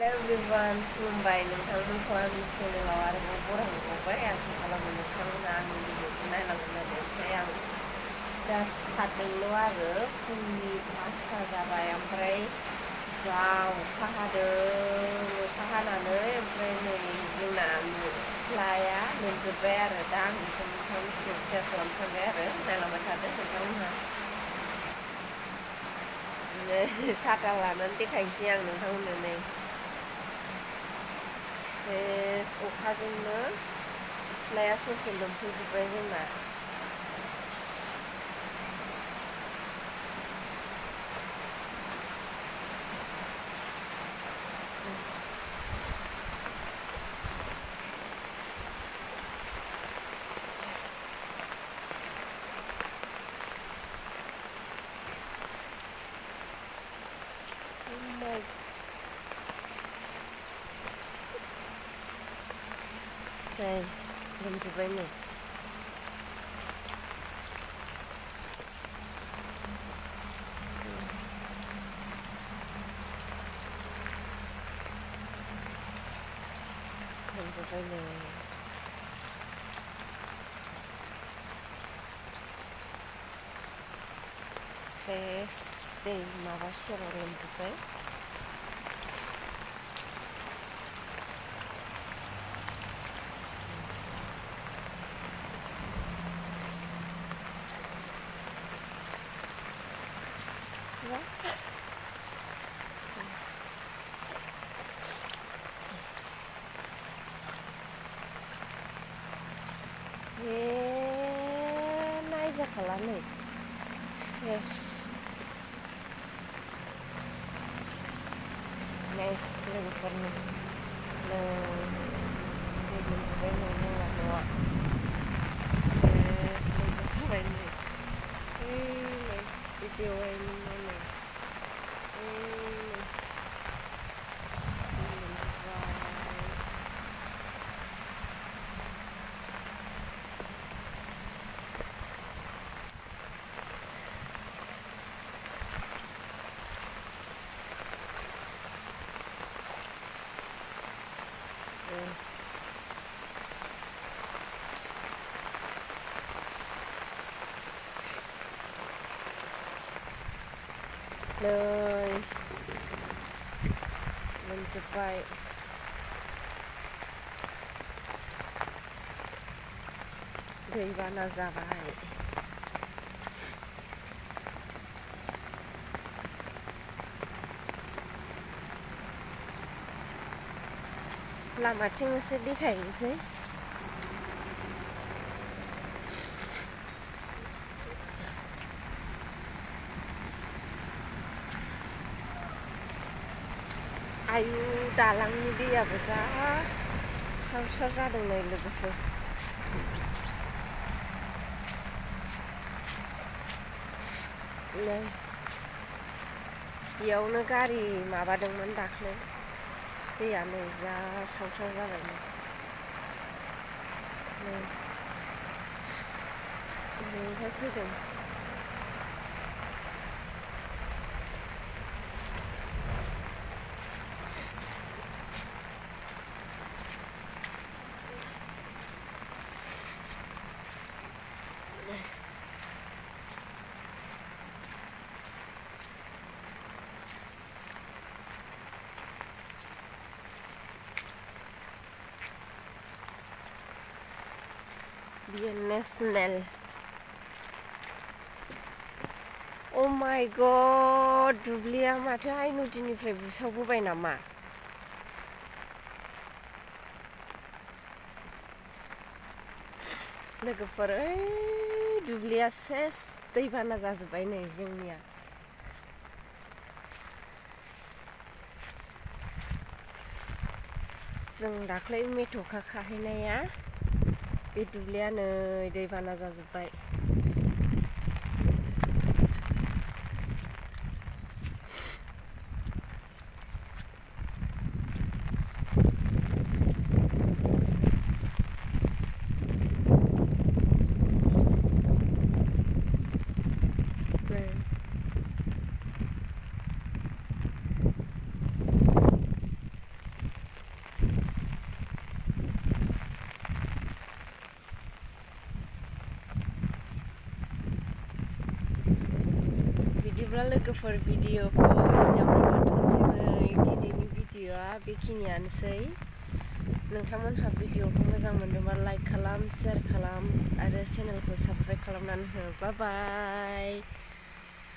Everyone खुलुमबाय नोंथांमोनखौ आंनि चेनेलाव आरोबाव बरायबावबाय आसा खालामो नोंथांमोना आंनि भिडिअखौ नायलांगोन होननानै ओमफ्राय आं दा सिखारदोंल' आरो फुंनि 5टा जाबाय ओमफ्राय जा अखा हानानै ओमफ्राय नै जोंना सिथ्लाया लोमजोब्बाय आरो दा आं बेखौ नोंथांनि सेयार खालामनो सानबाय आरो नायलांबाय थादो नोंथांमोनहा साथा लानानै देखायनोसै आं नोंथांमोननो नै सेस अखाजोंनो सिथ्लाया ससे लोमफैजोब्बाय जोंना नै लोमजोब्बाय नै लोमजोब्बाय नै सेस दै माबा सेराव लोमजोब्बाय नायजाखाला नै सेस नै लोगोफोरनि नै दै लोमजोब्बाय नै जोंना न'आ सेस लोमजोबखाबाय नै नै बे बेवाइनि नै लोमजोब्बाय दैबाना जाबाय लामाथिं एसे देखायनोसै आयु दालांनि दैयाबो जा स्राव स्राव जादों नै लोगोफोर नै बेयावनो गारि माबादोंमोन दाख्लै दैया नै जा स्राव स्राव जाबाय नै ओरैहाय फैदों बियो नेसनेल अ माइ गड दुब्लिया माथो आइ नदीनिफ्राय बुसावबोबाय नामा लोगोफोर ओइ दुब्लिया सेस दैबाना जाजोब्बाय नै जोंनिया जों दाख्लै मेथ'खा खाहैनाया बे दुब्लिया नै दैबाना जाजोब्बाय बिदिब्ला लोगोफोर भिडिअखौ एसेयावनो दोनथ'नोसै। दिनैनि भिडिअआ बेखिनियानोसै। नोंथांमोनहा भिडिअखौ मोजां मोनदोंबा लाइक खालाम, शेयार खालाम आरो चेनेलखौ साबस्क्राइब खालामनानै हो। बाय बाय।